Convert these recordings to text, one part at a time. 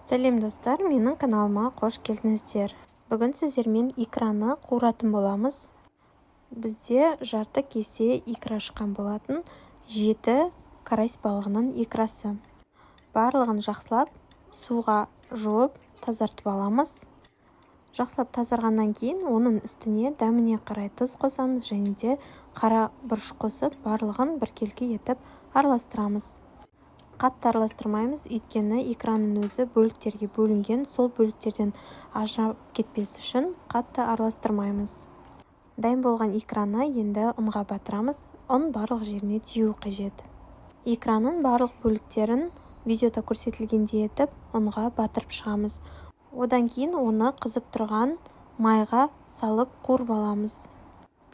Сәлем достар, менің каналыма қош келдіңіздер. Бүгін сіздермен икраны қуыратын боламыз. Бізде жарты кесе икра шыққан болатын, 7 карась балығының икрасы. Барлығын жақсылап суға жуып тазартып аламыз. Жақсылап тазарғаннан кейін оның үстіне дәміне қарай тұз қосамыз және де қара бұрыш қосып, барлығын біркелкі етіп араластырамыз. Қатты араластырмаймыз, өйткені икраның өзі бөліктерге бөлінген, сол бөліктерден ажырап кетпес үшін қатты араластырмаймыз. Дайын болған икраны енді ұнға батырамыз, ұн барлық жеріне тиюі қажет. Икраның барлық бөліктерін видеода көрсетілгендей етіп ұнға батырып шығамыз. Одан кейін оны қызып тұрған майға салып қуырып аламыз.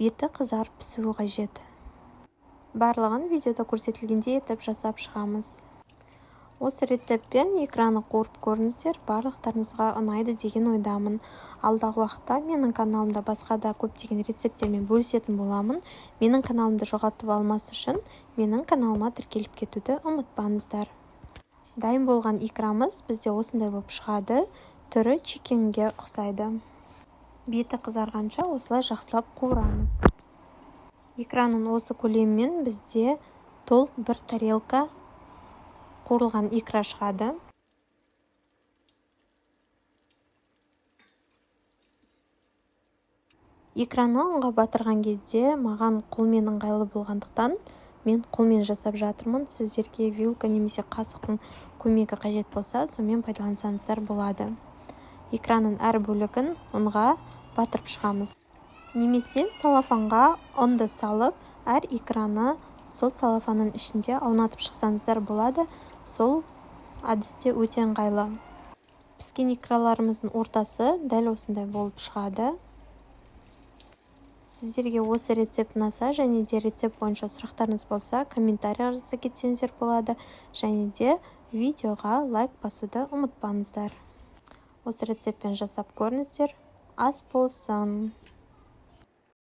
Беті қызарып пісуі қажет. Барлығын видеода көрсетілгендей етіп жасап шығамыз. Осы рецептпен икраны қуырып көріңіздер, барлықтарыңызға ұнайды деген ойдамын. Алдағы уақытта менің каналымда басқа да көптеген рецепттермен бөлісетін боламын. Менің каналымды жоғалтып алмас үшін менің каналыма тіркеліп кетуді ұмытпаңыздар. Дайын болған икрамыз бізде осындай болып шығады, түрі чикенге ұқсайды. Беті қызарғанша осылай жақсылап қуырамыз. Икраның осы көлемімен бізде толық бір тарелка қуырылған икра шығады. Икраны ұнға батырған кезде маған қолмен ыңғайлы болғандықтан мен қолмен жасап жатырмын. Сіздерге вилка немесе қасықтың көмегі қажет болса, сонымен пайдалансаңыздар болады. Икраның әр бөлігін ұнға батырып шығамыз. Немесе салафанға ұнды салып, әр икраны сол салафанның ішінде аунатып шықсаңыздар болады. Сол әдісте өте ыңғайлы. Піскен икраларымыздың ортасы дәл осындай болып шығады. Сіздерге осы рецепт ұнаса және де рецепт бойынша сұрақтарыңыз болса, комментарий жаза кетсеңіздер болады. Және де видеоға лайк басуды ұмытпаңыздар. Осы рецептпен жасап көріңіздер. Ас болсын!